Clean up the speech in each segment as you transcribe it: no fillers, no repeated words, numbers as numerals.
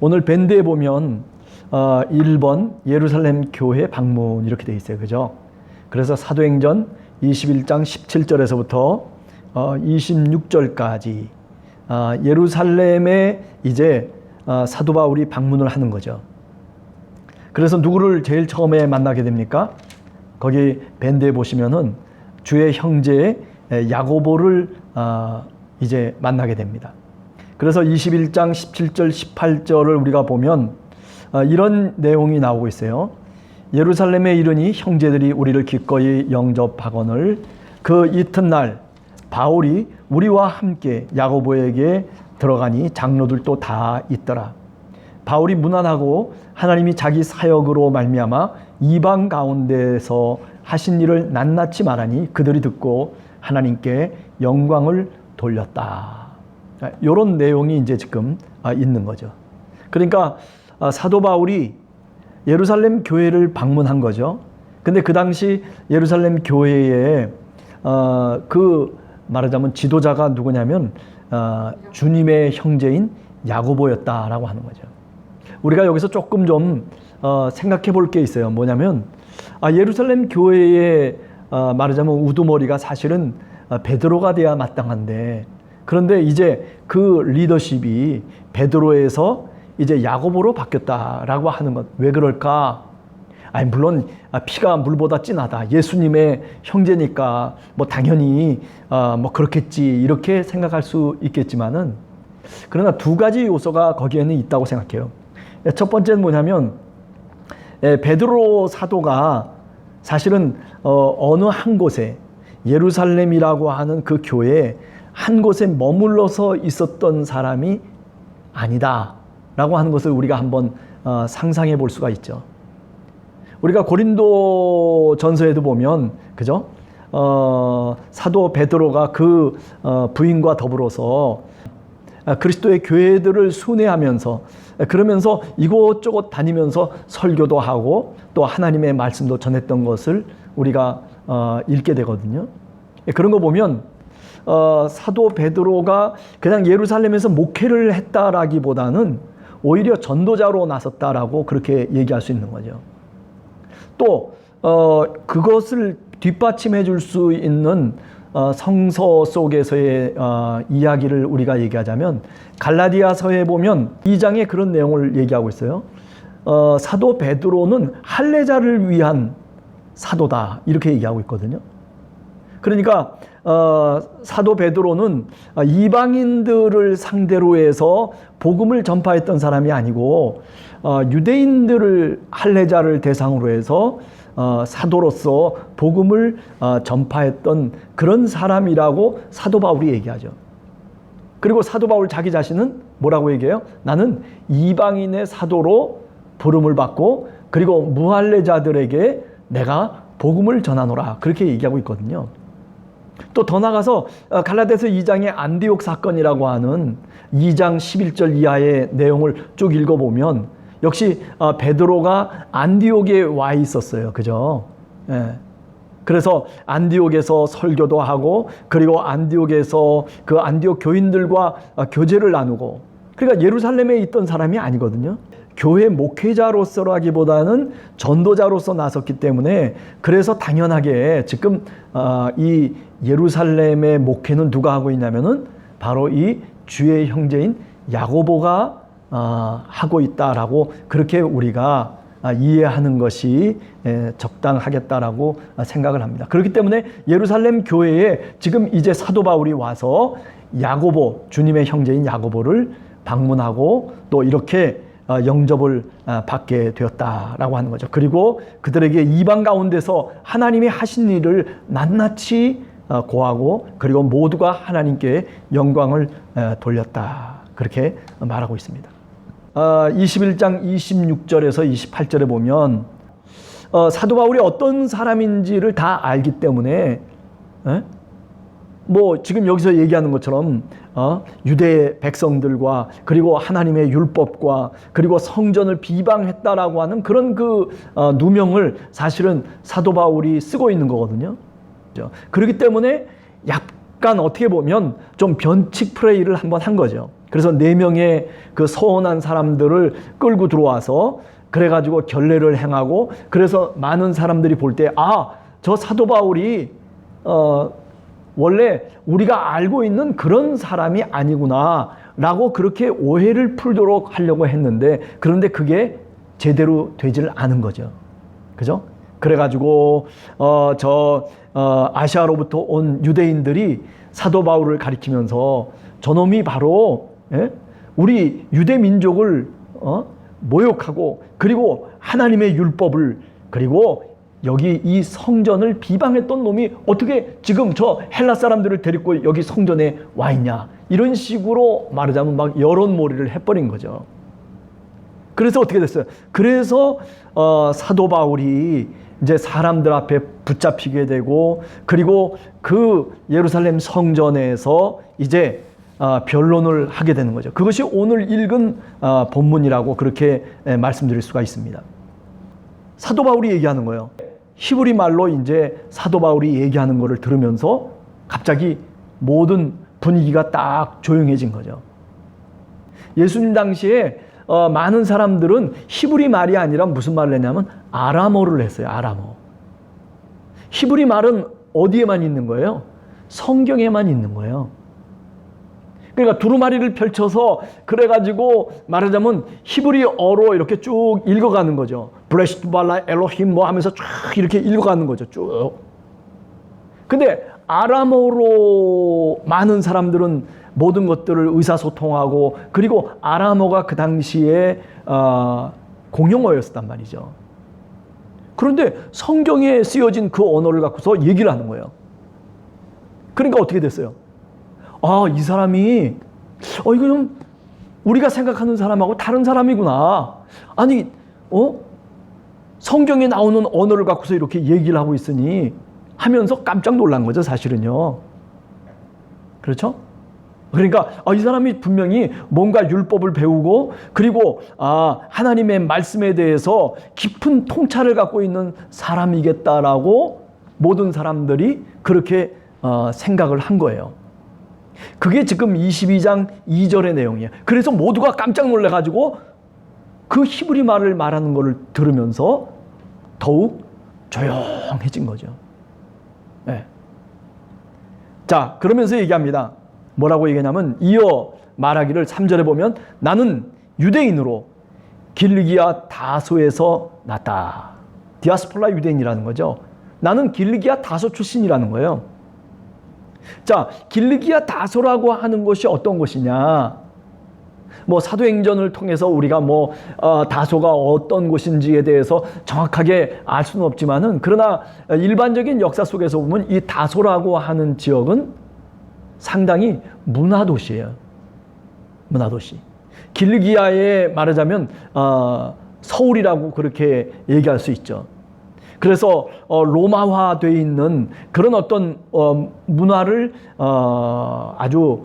오늘 밴드에 보면 1번 예루살렘 교회 방문 이렇게 돼 있어요. 그죠? 그래서 사도행전 21장 17절에서부터 26절까지 예루살렘에 이제 사도 바울이 방문을 하는 거죠. 그래서 누구를 제일 처음에 만나게 됩니까? 거기 밴드에 보시면은 주의 형제 야고보를 이제 만나게 됩니다. 그래서 21장 17절 18절을 우리가 보면 이런 내용이 나오고 있어요. 예루살렘에 이르니 형제들이 우리를 기꺼이 영접하거늘 그 이튿날 바울이 우리와 함께 야고보에게 들어가니 장로들도 다 있더라. 바울이 무난하고 하나님이 자기 사역으로 말미암아 이방 가운데서 하신 일을 낱낱이 말하니 그들이 듣고 하나님께 영광을 돌렸다. 이런 내용이 이제 지금 있는 거죠. 그러니까 사도 바울이 예루살렘 교회를 방문한 거죠. 근데 그 당시 예루살렘 교회에 그 말하자면 지도자가 누구냐면 주님의 형제인 야고보였다라고 하는 거죠. 우리가 여기서 조금 좀 생각해 볼 게 있어요. 뭐냐면 예루살렘 교회의 말하자면 우두머리가 사실은 베드로가 돼야 마땅한데, 그런데 이제 그 리더십이 베드로에서 이제 야고보로 바뀌었다라고 하는 것. 왜 그럴까? 물론 피가 물보다 진하다. 예수님의 형제니까 뭐 당연히 뭐 그렇겠지 이렇게 생각할 수 있겠지만은, 그러나 두 가지 요소가 거기에는 있다고 생각해요. 첫 번째는 뭐냐면 베드로 사도가 사실은 어느 한 곳에 예루살렘이라고 하는 그 교회에 한 곳에 머물러서 있었던 사람이 아니다 라고 하는 것을 우리가 한번 상상해 볼 수가 있죠. 우리가 고린도 전서에도 보면, 그죠? 사도 베드로가 그 부인과 더불어서 그리스도의 교회들을 순회하면서, 그러면서 이곳저곳 다니면서 설교도 하고 또 하나님의 말씀도 전했던 것을 우리가 읽게 되거든요. 그런 거 보면 사도 베드로가 그냥 예루살렘에서 목회를 했다라기보다는 오히려 전도자로 나섰다라고 그렇게 얘기할 수 있는 거죠. 또 그것을 뒷받침해 줄 수 있는 성서 속에서의 이야기를 우리가 얘기하자면 갈라디아서에 보면 2장에 그런 내용을 얘기하고 있어요. 사도 베드로는 할례자를 위한 사도다 이렇게 얘기하고 있거든요. 그러니까 사도 베드로는 이방인들을 상대로 해서 복음을 전파했던 사람이 아니고 유대인들을 할례자를 대상으로 해서 사도로서 복음을 전파했던 그런 사람이라고 사도 바울이 얘기하죠. 그리고 사도 바울 자기 자신은 뭐라고 얘기해요? 나는 이방인의 사도로 부름을 받고 그리고 무할례자들에게 내가 복음을 전하노라 그렇게 얘기하고 있거든요. 또 더 나가서 갈라디아서 2장의 안디옥 사건이라고 하는 2장 11절 이하의 내용을 쭉 읽어보면 역시 베드로가 안디옥에 와 있었어요. 그죠? 예. 그래서 안디옥에서 설교도 하고 그리고 안디옥에서 그 안디옥 교인들과 교제를 나누고, 그러니까 예루살렘에 있던 사람이 아니거든요. 교회 목회자로서라기보다는 전도자로서 나섰기 때문에, 그래서 당연하게 지금 이 예루살렘의 목회는 누가 하고 있냐면은 바로 이 주의 형제인 야고보가 하고 있다라고 그렇게 우리가 이해하는 것이 적당하겠다라고 생각을 합니다. 그렇기 때문에 예루살렘 교회에 지금 이제 사도 바울이 와서 야고보, 주님의 형제인 야고보를 방문하고 또 이렇게 영접을 받게 되었다라고 하는 거죠. 그리고 그들에게 이방 가운데서 하나님이 하신 일을 낱낱이 고하고 그리고 모두가 하나님께 영광을 돌렸다 그렇게 말하고 있습니다. 21장 26절에서 28절에 보면 사도 바울이 어떤 사람인지를 다 알기 때문에 뭐 지금 여기서 얘기하는 것처럼 유대 백성들과 그리고 하나님의 율법과 그리고 성전을 비방했다라고 하는 그런 그 누명을 사실은 사도 바울이 쓰고 있는 거거든요. 그렇기 때문에 약간 어떻게 보면 좀 변칙 프레이를 한번 한 거죠. 그래서 4명의 그 서운한 사람들을 끌고 들어와서 그래가지고 결례를 행하고, 그래서 많은 사람들이 볼 때 저 사도 바울이 원래 우리가 알고 있는 그런 사람이 아니구나 라고 그렇게 오해를 풀도록 하려고 했는데, 그런데 그게 제대로 되질 않은 거죠. 그죠? 그래가지고 아시아로부터 온 유대인들이 사도 바울을 가리키면서 저놈이 바로 우리 유대 민족을 모욕하고, 그리고 하나님의 율법을, 그리고 여기 이 성전을 비방했던 놈이 어떻게 지금 저 헬라 사람들을 데리고 여기 성전에 와 있냐, 이런 식으로 말하자면 막 여론몰이를 해버린 거죠. 그래서 어떻게 됐어요? 그래서 사도 바울이 이제 사람들 앞에 붙잡히게 되고, 그리고 그 예루살렘 성전에서 이제 변론을 하게 되는 거죠. 그것이 오늘 읽은 본문이라고 그렇게 말씀드릴 수가 있습니다. 사도 바울이 얘기하는 거예요. 히브리 말로 이제 사도 바울이 얘기하는 거를 들으면서 갑자기 모든 분위기가 딱 조용해진 거죠. 예수님 당시에 많은 사람들은 히브리 말이 아니라 무슨 말을 했냐면 아람어를 했어요. 아람어. 히브리 말은 어디에만 있는 거예요? 성경에만 있는 거예요. 그러니까 두루마리를 펼쳐서 그래가지고 말하자면 히브리어로 이렇게 쭉 읽어가는 거죠. 브레시트 발라 엘로힘 뭐 하면서 쭉 이렇게 읽어가는 거죠. 쭉. 근데 아람어로 많은 사람들은 모든 것들을 의사소통하고, 그리고 아람어가 그 당시에 공용어였단 말이죠. 그런데 성경에 쓰여진 그 언어를 갖고서 얘기를 하는 거예요. 그러니까 어떻게 됐어요? 이 사람이 이거 좀 우리가 생각하는 사람하고 다른 사람이구나. 아니 성경에 나오는 언어를 갖고서 이렇게 얘기를 하고 있으니 하면서 깜짝 놀란 거죠, 사실은요. 그렇죠? 그러니까 이 사람이 분명히 뭔가 율법을 배우고, 그리고 하나님의 말씀에 대해서 깊은 통찰을 갖고 있는 사람이겠다라고 모든 사람들이 그렇게 생각을 한 거예요. 그게 지금 22장 2절의 내용이에요. 그래서 모두가 깜짝 놀라가지고 그 히브리 말을 말하는 것을 들으면서 더욱 조용해진 거죠. 네. 자, 그러면서 얘기합니다. 뭐라고 얘기하냐면, 이어 말하기를 3절에 보면 나는 유대인으로 길리기아 다소에서 났다. 디아스폴라 유대인이라는 거죠. 나는 길리기아 다소 출신이라는 거예요. 자, 길리기아 다소라고 하는 것이 어떤 것이냐? 뭐 사도행전을 통해서 우리가 다소가 어떤 곳인지에 대해서 정확하게 알 수는 없지만은, 그러나 일반적인 역사 속에서 보면 이 다소라고 하는 지역은 상당히 문화도시예요. 문화도시. 길리기아에 말하자면 서울이라고 그렇게 얘기할 수 있죠. 그래서 로마화되어 있는 그런 어떤 문화를 아주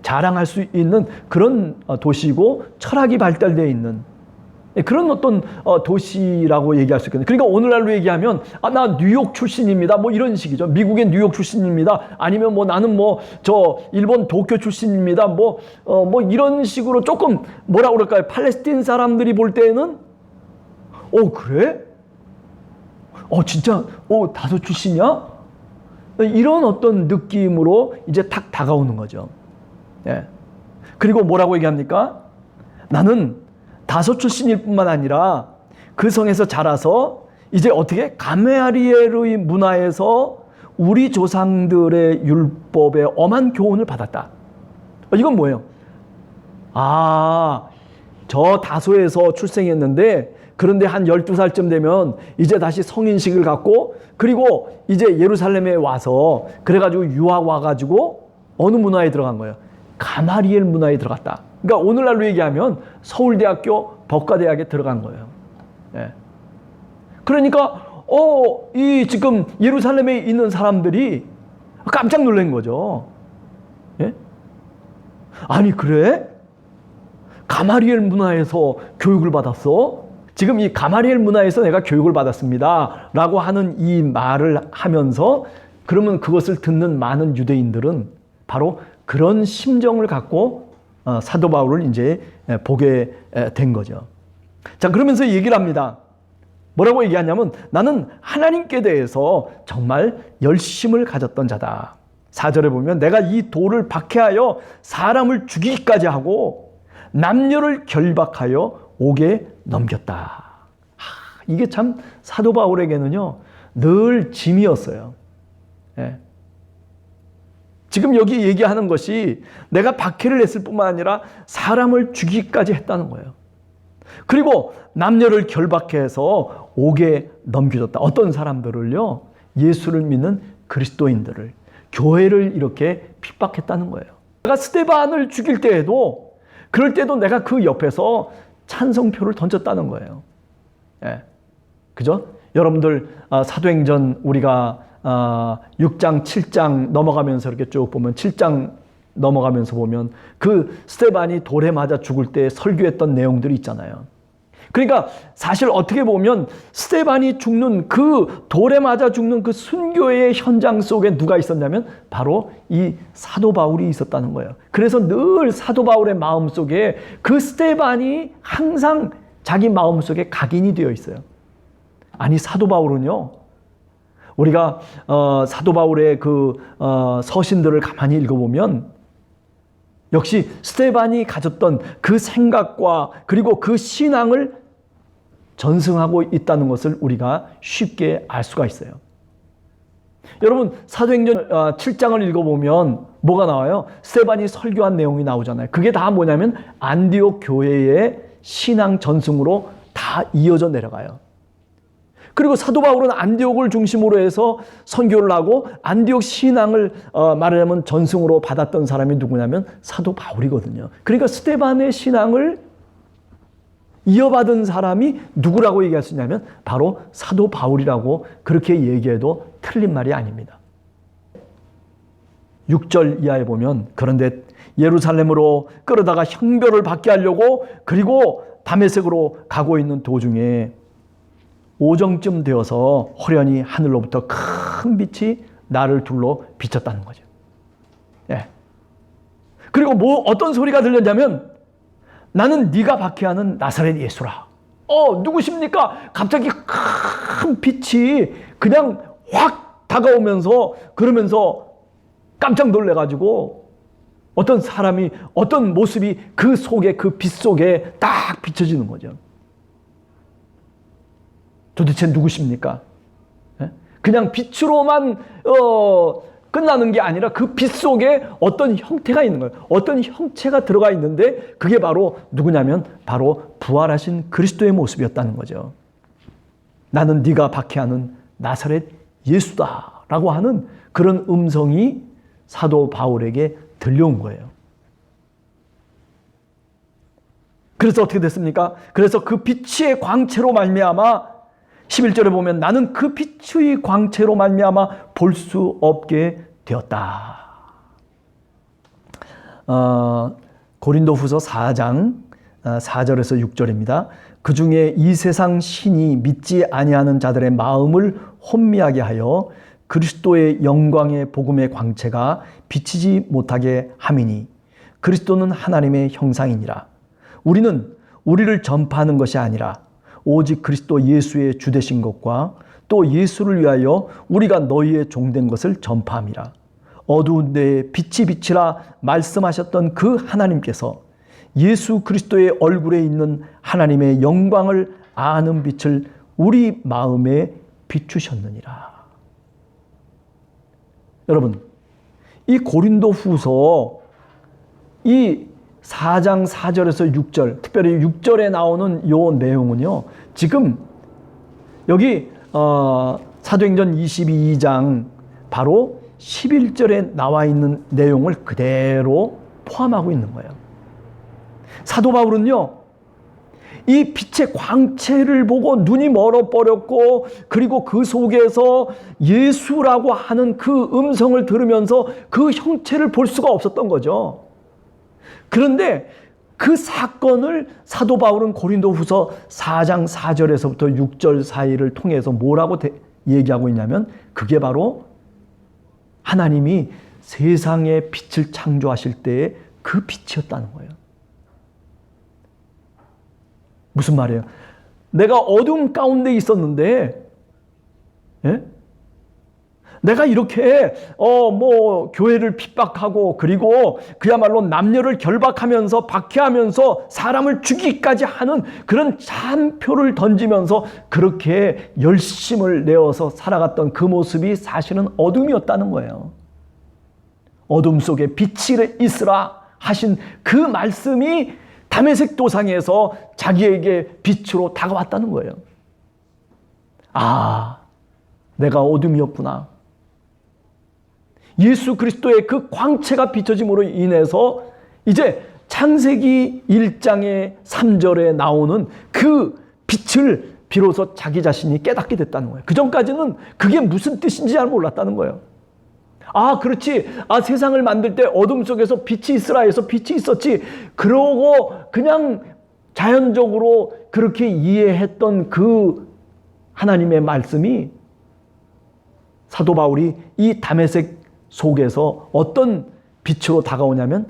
자랑할 수 있는 그런 도시이고, 철학이 발달되어 있는 그런 어떤 도시라고 얘기할 수 있겠네요. 그러니까 오늘날로 얘기하면 나 뉴욕 출신입니다, 뭐 이런 식이죠. 미국의 뉴욕 출신입니다. 아니면 나는 저 일본 도쿄 출신입니다. 뭐 이런 식으로 조금 뭐라 그럴까요? 팔레스틴 사람들이 볼 때는 그래? 진짜 다소 출신이야? 이런 어떤 느낌으로 이제 탁 다가오는 거죠. 예. 그리고 뭐라고 얘기합니까? 나는 다소 출신일 뿐만 아니라 그 성에서 자라서 이제 어떻게 가메아리엘의 문화에서 우리 조상들의 율법에 엄한 교훈을 받았다. 이건 뭐예요? 저 다소에서 출생했는데, 그런데 한 12살쯤 되면 이제 다시 성인식을 갖고, 그리고 이제 예루살렘에 와서 그래가지고 유학 와가지고 어느 문화에 들어간 거예요? 가마리엘 문화에 들어갔다. 그러니까 오늘날로 얘기하면 서울대학교 법과대학에 들어간 거예요. 예. 그러니까 이 지금 예루살렘에 있는 사람들이 깜짝 놀란 거죠. 예? 아니 그래? 가마리엘 문화에서 교육을 받았어? 지금 이 가마리엘 문화에서 내가 교육을 받았습니다 라고 하는 이 말을 하면서, 그러면 그것을 듣는 많은 유대인들은 바로 그런 심정을 갖고 사도 바울을 이제 보게 된 거죠. 자, 그러면서 얘기를 합니다. 뭐라고 얘기하냐면 나는 하나님께 대해서 정말 열심을 가졌던 자다. 4절에 보면 내가 이 돌을 박해하여 사람을 죽이기까지 하고 남녀를 결박하여 옥에 넘겼다. 이게 참 사도 바울에게는요 늘 짐이었어요. 예. 지금 여기 얘기하는 것이 내가 박해를 했을 뿐만 아니라 사람을 죽이기까지 했다는 거예요. 그리고 남녀를 결박해서 옥에 넘겨줬다. 어떤 사람들을요, 예수를 믿는 그리스도인들을, 교회를 이렇게 핍박했다는 거예요. 내가 스데반을 죽일 때에도, 그럴 때도 내가 그 옆에서 찬성표를 던졌다는 거예요. 예. 그죠? 여러분들 사도행전 우리가 6장, 7장 넘어가면서 이렇게 쭉 보면 7장 넘어가면서 보면 그 스데반이 돌에 맞아 죽을 때 설교했던 내용들이 있잖아요. 그러니까 사실 어떻게 보면 스데반이 죽는 그 돌에 맞아 죽는 그 순교의 현장 속에 누가 있었냐면 바로 이 사도 바울이 있었다는 거예요. 그래서 늘 사도 바울의 마음속에 그 스데반이 항상 자기 마음속에 각인이 되어 있어요. 아니, 사도 바울은요, 우리가 사도 바울의 그 서신들을 가만히 읽어보면 역시 스데반이 가졌던 그 생각과 그리고 그 신앙을 전승하고 있다는 것을 우리가 쉽게 알 수가 있어요. 여러분, 사도행전 7장을 읽어보면 뭐가 나와요? 스데반이 설교한 내용이 나오잖아요. 그게 다 뭐냐면 안디옥 교회의 신앙 전승으로 다 이어져 내려가요. 그리고 사도 바울은 안디옥을 중심으로 해서 선교를 하고 안디옥 신앙을 말하자면 전승으로 받았던 사람이 누구냐면 사도 바울이거든요. 그러니까 스데반의 신앙을 이어받은 사람이 누구라고 얘기할 수 있냐면 바로 사도 바울이라고 그렇게 얘기해도 틀린 말이 아닙니다. 6절 이하에 보면 그런데 예루살렘으로 끌어다가 형벌을 받게 하려고 그리고 다메섹으로 가고 있는 도중에 오정쯤 되어서 호련히 하늘로부터 큰 빛이 나를 둘러 비쳤다는 거죠. 예. 그리고 어떤 소리가 들렸냐면 나는 네가 박해하는 나사렛 예수라. 누구십니까? 갑자기 큰 빛이 그냥 확 다가오면서 그러면서 깜짝 놀래가지고 어떤 사람이 어떤 모습이 그 속에 그 빛 속에 딱 비춰지는 거죠. 도대체 누구십니까? 그냥 빛으로만 끝나는 게 아니라 그 빛 속에 어떤 형태가 있는 거예요. 어떤 형체가 들어가 있는데 그게 바로 누구냐면 바로 부활하신 그리스도의 모습이었다는 거죠. 나는 네가 박해하는 나사렛 예수다 라고 하는 그런 음성이 사도 바울에게 들려온 거예요. 그래서 어떻게 됐습니까? 그래서 그 빛의 광채로 말미암아 11절에 보면 나는 그 빛의 광채로 말미암아 볼 수 없게 되었다. 고린도후서 4장 4절에서 6절입니다. 그 중에 이 세상 신이 믿지 아니하는 자들의 마음을 혼미하게 하여 그리스도의 영광의 복음의 광채가 비치지 못하게 함이니 그리스도는 하나님의 형상이니라. 우리는 우리를 전파하는 것이 아니라 오직 그리스도 예수의 주되신 것과 또 예수를 위하여 우리가 너희의 종된 것을 전파함이라. 어두운 데에 빛이 비치라 말씀하셨던 그 하나님께서 예수 그리스도의 얼굴에 있는 하나님의 영광을 아는 빛을 우리 마음에 비추셨느니라. 여러분, 이 고린도후서 이 4장 4절에서 6절, 특별히 6절에 나오는 요 내용은요, 지금 여기 사도행전 22장 바로 11절에 나와 있는 내용을 그대로 포함하고 있는 거예요. 사도 바울은요, 이 빛의 광채를 보고 눈이 멀어버렸고 그리고 그 속에서 예수라고 하는 그 음성을 들으면서 그 형체를 볼 수가 없었던 거죠. 그런데 그 사건을 사도 바울은 고린도후서 4장 4절에서부터 6절 사이를 통해서 뭐라고 얘기하고 있냐면 그게 바로 하나님이 세상의 빛을 창조하실 때의 그 빛이었다는 거예요. 무슨 말이에요? 내가 어둠 가운데 있었는데, 예? 내가 이렇게 교회를 핍박하고 그리고 그야말로 남녀를 결박하면서 박해하면서 사람을 죽이기까지 하는 그런 잔표를 던지면서 그렇게 열심을 내어서 살아갔던 그 모습이 사실은 어둠이었다는 거예요. 어둠 속에 빛이 있으라 하신 그 말씀이 다메섹 도상에서 자기에게 빛으로 다가왔다는 거예요. 아, 내가 어둠이었구나. 예수 그리스도의 그 광채가 비춰짐으로 인해서 이제 창세기 1장의 3절에 나오는 그 빛을 비로소 자기 자신이 깨닫게 됐다는 거예요. 그 전까지는 그게 무슨 뜻인지 잘 몰랐다는 거예요. 아, 그렇지. 아, 세상을 만들 때 어둠 속에서 빛이 있으라 해서 빛이 있었지. 그러고 그냥 자연적으로 그렇게 이해했던 그 하나님의 말씀이 사도 바울이 이 다메섹 속에서 어떤 빛으로 다가오냐면,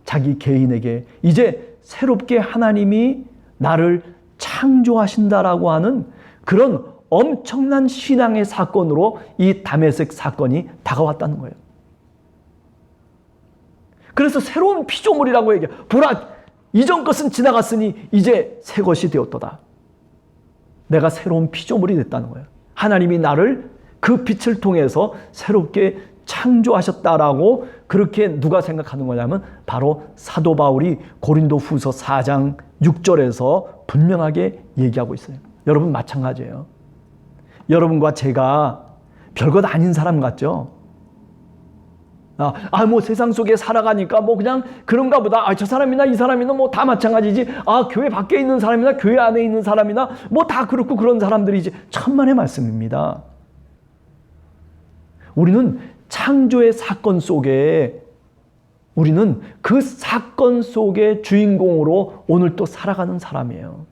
자기 개인에게 이제 새롭게 하나님이 나를 창조하신다라고 하는 그런 엄청난 신앙의 사건으로 이 다메섹 사건이 다가왔다는 거예요. 그래서 새로운 피조물이라고 얘기해요. 보라, 이전 것은 지나갔으니 이제 새 것이 되었도다. 내가 새로운 피조물이 됐다는 거예요. 하나님이 나를 그 빛을 통해서 새롭게 창조하셨다라고 그렇게 누가 생각하는 거냐면 바로 사도 바울이 고린도 후서 4장 6절에서 분명하게 얘기하고 있어요. 여러분 마찬가지예요. 여러분과 제가 별것 아닌 사람 같죠? 세상 속에 살아가니까 그냥 그런가 보다. 저 사람이나 이 사람이나 다 마찬가지지. 교회 밖에 있는 사람이나 교회 안에 있는 사람이나 다 그렇고 그런 사람들이지. 천만의 말씀입니다. 우리는 창조의 사건 속에 우리는 그 사건 속의 주인공으로 오늘 또 살아가는 사람이에요.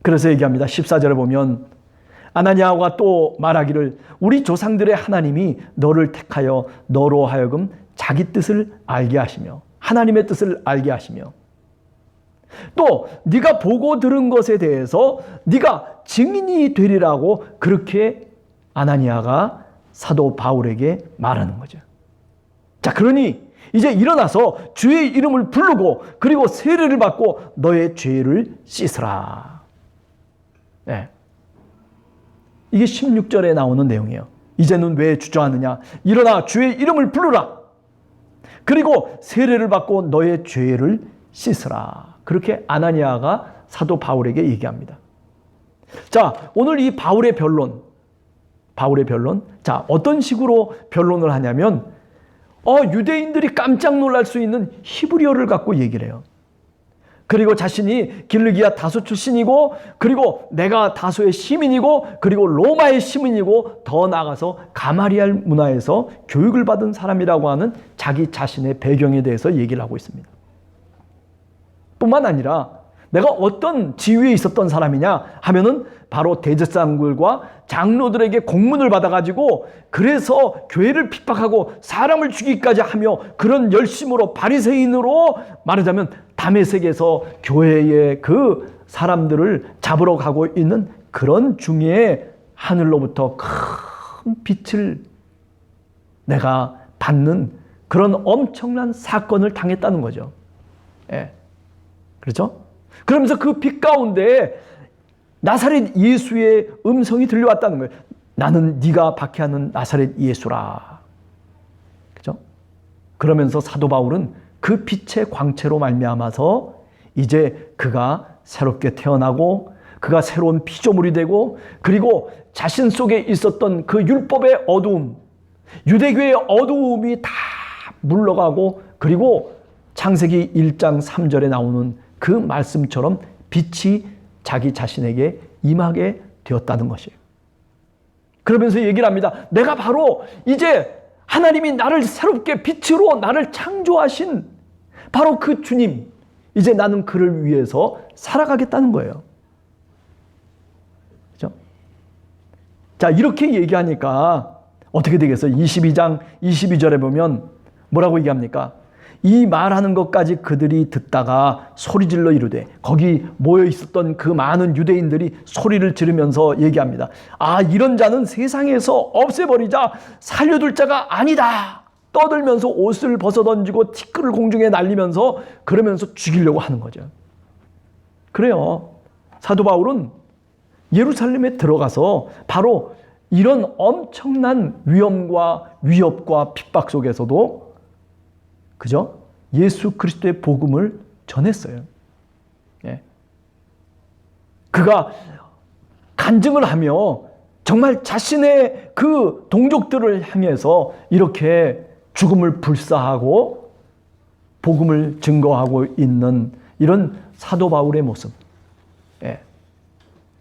그래서 얘기합니다. 14절에 보면 아나니아가 또 말하기를 우리 조상들의 하나님이 너를 택하여 너로 하여금 자기 뜻을 알게 하시며 하나님의 뜻을 알게 하시며 또 네가 보고 들은 것에 대해서 네가 증인이 되리라고 그렇게 아나니아가 사도 바울에게 말하는 거죠. 자, 그러니 이제 일어나서 주의 이름을 부르고 그리고 세례를 받고 너의 죄를 씻으라. 네. 이게 16절에 나오는 내용이에요. 이제는 왜 주저하느냐? 일어나 주의 이름을 부르라. 그리고 세례를 받고 너의 죄를 씻으라. 그렇게 아나니아가 사도 바울에게 얘기합니다. 자, 오늘 이 바울의 변론. 자, 어떤 식으로 변론을 하냐면 유대인들이 깜짝 놀랄 수 있는 히브리어를 갖고 얘기를 해요. 그리고 자신이 길르기아 다소 출신이고 그리고 내가 다소의 시민이고 그리고 로마의 시민이고 더 나아가서 가마리알 문화에서 교육을 받은 사람이라고 하는 자기 자신의 배경에 대해서 얘기를 하고 있습니다. 뿐만 아니라 내가 어떤 지위에 있었던 사람이냐 하면은 바로 대제사장들과 장로들에게 공문을 받아가지고 그래서 교회를 핍박하고 사람을 죽이기까지 하며 그런 열심으로 바리새인으로 말하자면 다메섹에서 교회의 그 사람들을 잡으러 가고 있는 그런 중에 하늘로부터 큰 빛을 내가 받는 그런 엄청난 사건을 당했다는 거죠. 예. 그렇죠? 그러면서 그 빛 가운데 나사렛 예수의 음성이 들려왔다는 거예요. 나는 네가 박해하는 나사렛 예수라. 그죠? 그러면서 사도 바울은 그 빛의 광채로 말미암아서 이제 그가 새롭게 태어나고 그가 새로운 피조물이 되고 그리고 자신 속에 있었던 그 율법의 어두움, 유대교의 어두움이 다 물러가고 그리고 창세기 1장 3절에 나오는 그 말씀처럼 빛이 자기 자신에게 임하게 되었다는 것이에요. 그러면서 얘기를 합니다. 내가 바로 이제 하나님이 나를 새롭게 빛으로 나를 창조하신 바로 그 주님, 이제 나는 그를 위해서 살아가겠다는 거예요. 그렇죠? 자, 이렇게 얘기하니까 어떻게 되겠어요? 22장 22절에 보면 뭐라고 얘기합니까? 이 말하는 것까지 그들이 듣다가 소리질러 이르되, 거기 모여 있었던 그 많은 유대인들이 소리를 지르면서 얘기합니다. 아, 이런 자는 세상에서 없애버리자, 살려둘 자가 아니다. 떠들면서 옷을 벗어던지고 티끌을 공중에 날리면서 그러면서 죽이려고 하는 거죠. 그래요. 사도 바울은 예루살렘에 들어가서 바로 이런 엄청난 위험과 위협과 핍박 속에서도 그죠? 예수 그리스도의 복음을 전했어요. 예. 그가 간증을 하며 정말 자신의 그 동족들을 향해서 이렇게 죽음을 불사하고 복음을 증거하고 있는 이런 사도 바울의 모습. 예.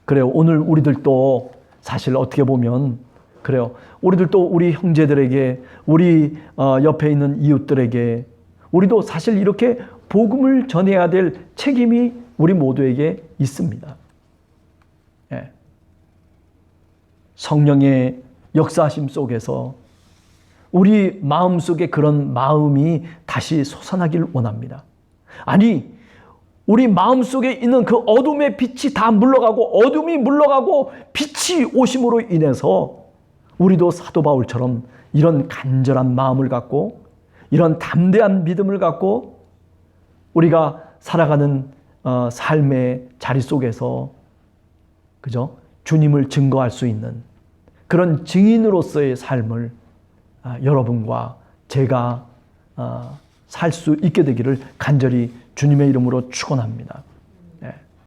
그래요. 오늘 우리들도 사실 어떻게 보면 그래요. 우리들도 우리 형제들에게, 우리 옆에 있는 이웃들에게 우리도 사실 이렇게 복음을 전해야 될 책임이 우리 모두에게 있습니다. 예. 성령의 역사하심 속에서 우리 마음속에 그런 마음이 다시 솟아나길 원합니다. 아니, 우리 마음속에 있는 그 어둠의 빛이 다 물러가고 어둠이 물러가고 빛이 오심으로 인해서 우리도 사도 바울처럼 이런 간절한 마음을 갖고 이런 담대한 믿음을 갖고 우리가 살아가는 삶의 자리 속에서 그죠? 주님을 증거할 수 있는 그런 증인으로서의 삶을 여러분과 제가 살 수 있게 되기를 간절히 주님의 이름으로 축원합니다.